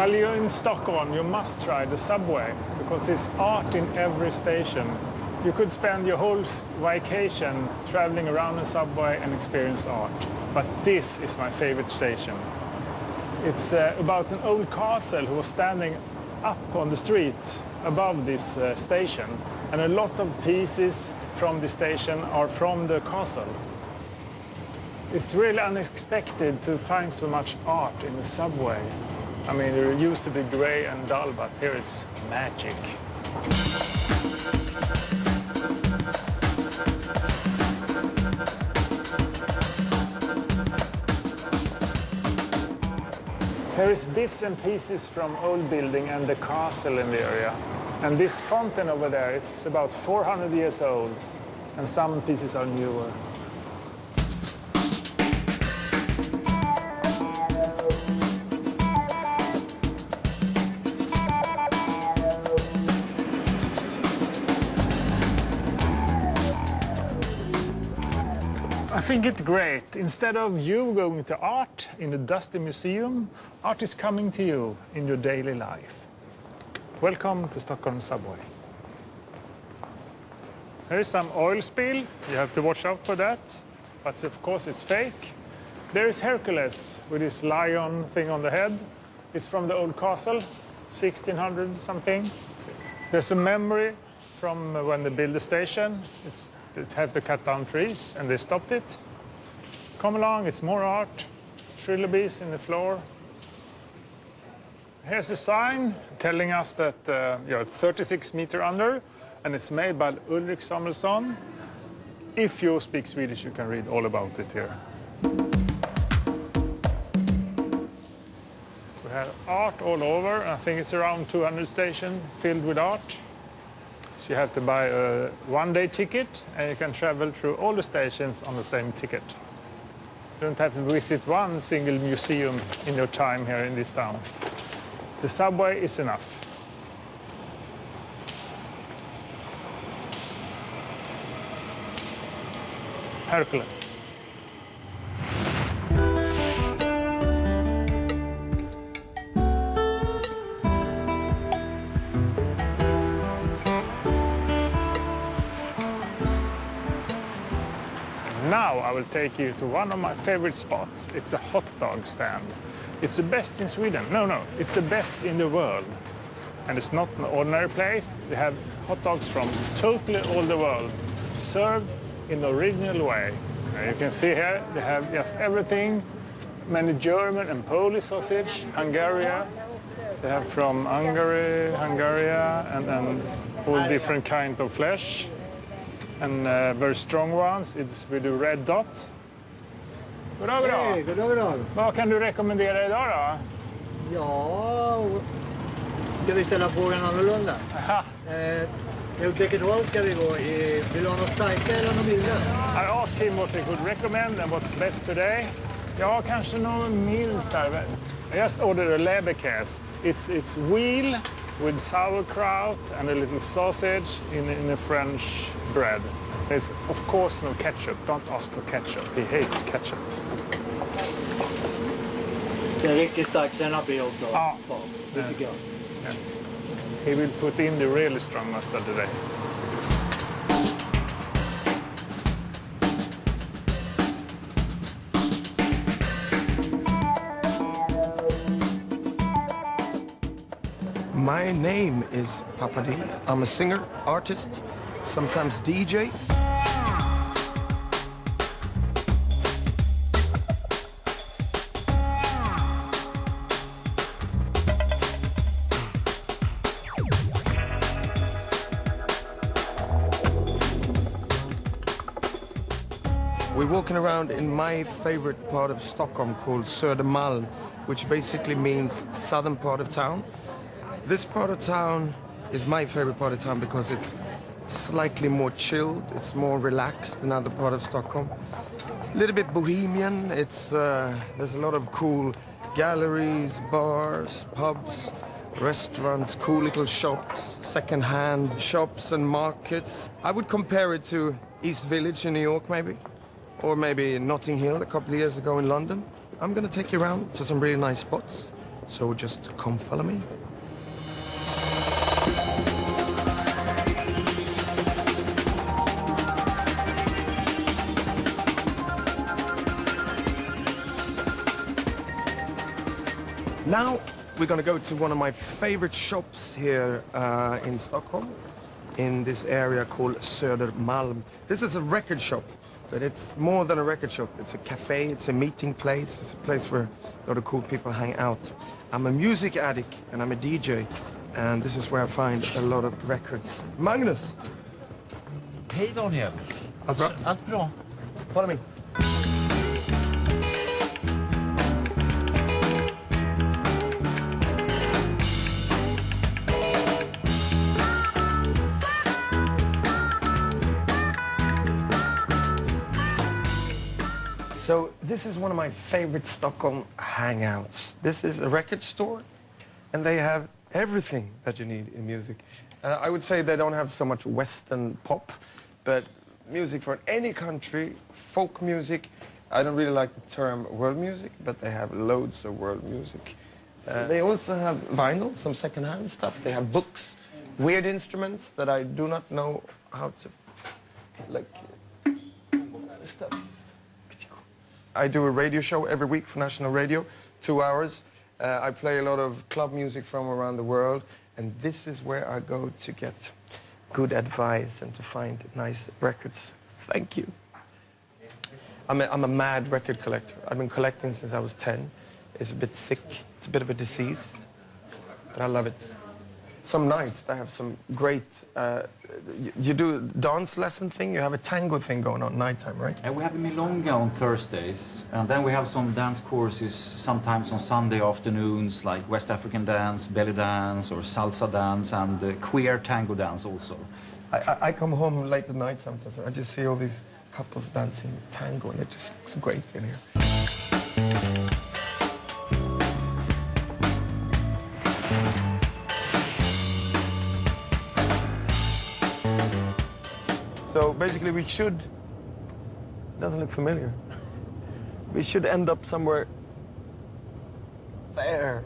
While you're in Stockholm, you must try the subway because it's art in every station. You could spend your whole vacation traveling around the subway and experience art. But this is my favorite station. It's about an old castle who was standing up on the street above this station. And a lot of pieces from the station are from the castle. It's really unexpected to find so much art in the subway. I mean, it used to be gray and dull, but here it's magic. There is bits and pieces from old building and the castle in the area. And this fountain over there, it's about 400 years old, and some pieces are newer. I think it's great. Instead of you going to art in a dusty museum, art is coming to you in your daily life. Welcome to Stockholm subway. There is some oil spill. You have to watch out for that. But of course it's fake. There is Hercules with his lion thing on the head. It's from the old castle, 1600 something. There's a memory from when they built the station. They have to cut down trees, and they stopped it. Come along, it's more art. Trilobies in the floor. Here's a sign telling us that you're 36 meters under, and it's made by Ulrik Samuelsson. If you speak Swedish, you can read all about it here. We have art all over. I think it's around 200 stations filled with art. You have to buy a one-day ticket, and you can travel through all the stations on the same ticket. You don't have to visit one single museum in your time here in this town. The subway is enough. Hercules. Now I will take you to one of my favorite spots. It's a hot dog stand. It's the best in Sweden. No, it's the best in the world. And it's not an ordinary place. They have hot dogs from totally all the world, served in the original way. You can see here, they have just everything. Many German and Polish sausage, Hungary. They have from Hungary, and all different kinds of flesh. And very strong ones, it's with a red dot. God dag, Hej, god dag, god dag. Vad kan du rekommendera idag då? Ja, ska vi ställa frågan annorlunda? Åt vilket håll ska vi gå? Vill du ha något starkare eller något mildare? I asked him what he could recommend and what's best today. Ja, kanske något milt där. I just ordered a leberkäse. It's veal with sauerkraut and a little sausage in a French bread. There's of course no ketchup. Don't ask for ketchup. He hates ketchup. Det är riktigt stark senap i också. Ja. Det tycker jag. Yeah. He will put in the really strong mustard today. My name is Papadi. I'm a singer, artist, sometimes DJ. We're walking around in my favorite part of Stockholm called Södermalm, which basically means southern part of town. This part of town is my favorite part of town because it's slightly more chilled, it's more relaxed than other part of Stockholm. It's a little bit bohemian, there's a lot of cool galleries, bars, pubs, restaurants, cool little shops, second-hand shops and markets. I would compare it to East Village in New York maybe, or maybe Notting Hill a couple of years ago in London. I'm gonna take you around to some really nice spots. So just come follow me. Now we're going to go to one of my favorite shops here in Stockholm, in this area called Södermalm. This is a record shop, but it's more than a record shop. It's a cafe, it's a meeting place, it's a place where a lot of cool people hang out. I'm a music addict and I'm a DJ, and this is where I find a lot of records. Magnus! Hej Daniel! Allt bra? Allt bra. Follow me. So this is one of my favorite Stockholm hangouts. This is a record store, and they have everything that you need in music. I would say they don't have so much Western pop, but music from any country, folk music. I don't really like the term world music, but they have loads of world music. They also have vinyl, some second-hand stuff. They have books, weird instruments that I do not know how to, like, stuff. I do a radio show every week for National Radio, 2 hours. I play a lot of club music from around the world, and this is where I go to get good advice and to find nice records. Thank you. I'm a mad record collector. I've been collecting since I was 10. It's a bit sick. It's a bit of a disease, but I love it. Some nights they have some great, you do a dance lesson thing, you have a tango thing going on nighttime, right? We have a milonga on Thursdays, and then we have some dance courses sometimes on Sunday afternoons, like West African dance, belly dance, or salsa dance, and queer tango dance also. I come home late at night sometimes, I just see all these couples dancing tango, and it just looks great in here. So basically we should, doesn't look familiar, we should end up somewhere there.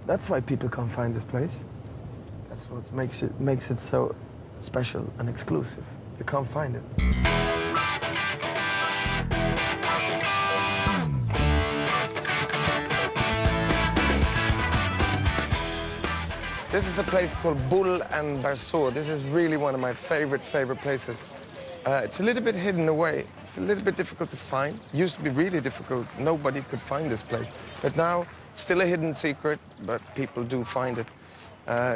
That's why people can't find this place. That's what makes it so special and exclusive. You can't find it. This is a place called Bull and Berceau. This is really one of my favorite places. It's a little bit hidden away. It's a little bit difficult to find. It used to be really difficult. Nobody could find this place. But now, it's still a hidden secret, but people do find it.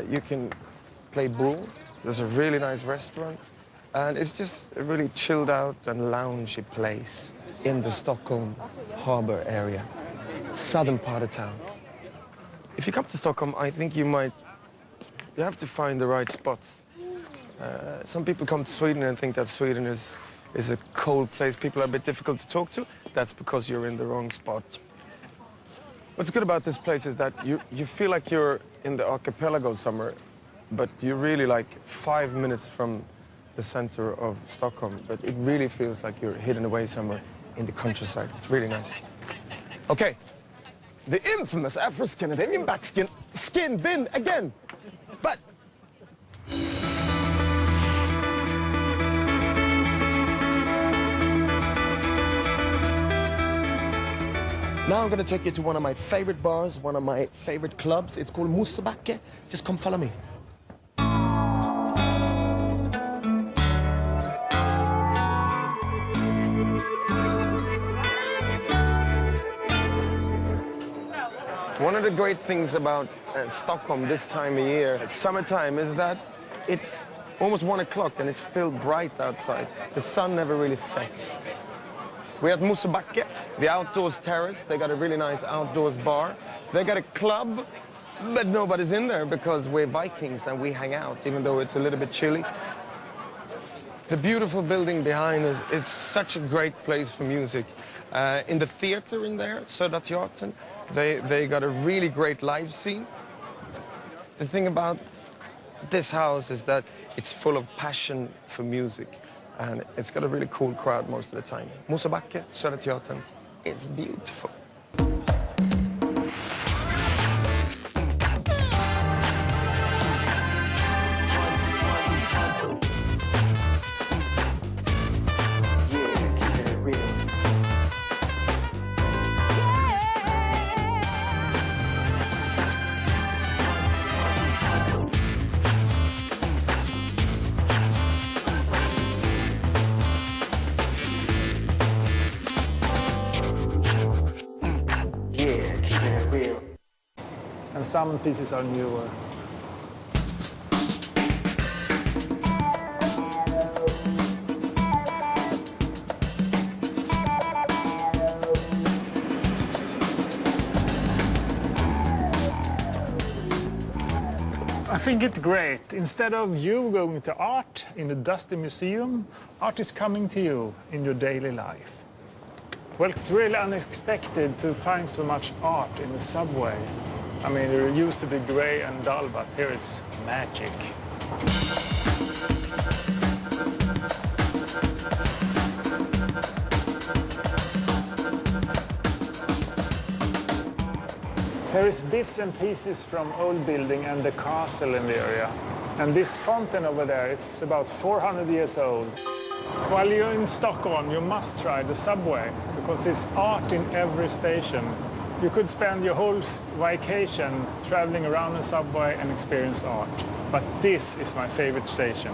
You can play bull. There's a really nice restaurant. And it's just a really chilled out and loungy place in the Stockholm harbor area, southern part of town. If you come to Stockholm, I think you have to find the right spots. Some people come to Sweden and think that Sweden is a cold place. People are a bit difficult to talk to. That's because you're in the wrong spot. What's good about this place is that you feel like you're in the archipelago somewhere, but you're really like 5 minutes from the center of Stockholm. But it really feels like you're hidden away somewhere in the countryside. It's really nice. Okay, the infamous Afro-Scandinavian skin bin again. But now I'm going to take you to one of my favorite bars, one of my favorite clubs. It's called Mosebacke. Just come follow me. One of the great things about Stockholm this time of year, summertime, is that it's almost 1 o'clock and it's still bright outside. The sun never really sets. We're at Mosebacke, the outdoors terrace. They got a really nice outdoors bar. They got a club, but nobody's in there because we're Vikings and we hang out, even though it's a little bit chilly. The beautiful building behind us is such a great place for music. In the theater in there, Södra Teatern, they got a really great live scene. The thing about this house is that it's full of passion for music, and it's got a really cool crowd most of the time. Mosebacke, Södra Teatern, it's beautiful. some pieces are newer. I think it's great. Instead of you going to art in a dusty museum, art is coming to you in your daily life. Well, it's really unexpected to find so much art in the subway. I mean, it used to be gray and dull, but here it's magic. There is bits and pieces from old building and the castle in the area. And this fountain over there, it's about 400 years old. While you're in Stockholm, you must try the subway because it's art in every station. You could spend your whole vacation traveling around the subway and experience art. But this is my favorite station.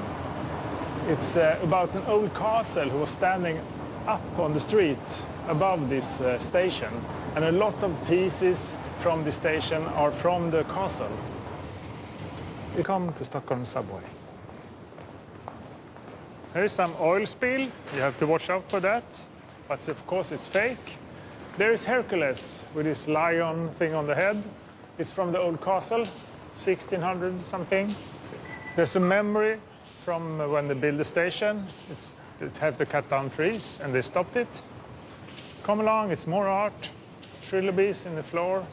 It's about an old castle who was standing up on the street above this station. And a lot of pieces from the station are from the castle. Come to Stockholm subway. There is some oil spill. You have to watch out for that. But of course it's fake. There is Hercules with his lion thing on the head. It's from the old castle, 1600 something. There's a memory from when they built the station. They have to cut down trees and they stopped it. Come along, it's more art. Trilobies in the floor.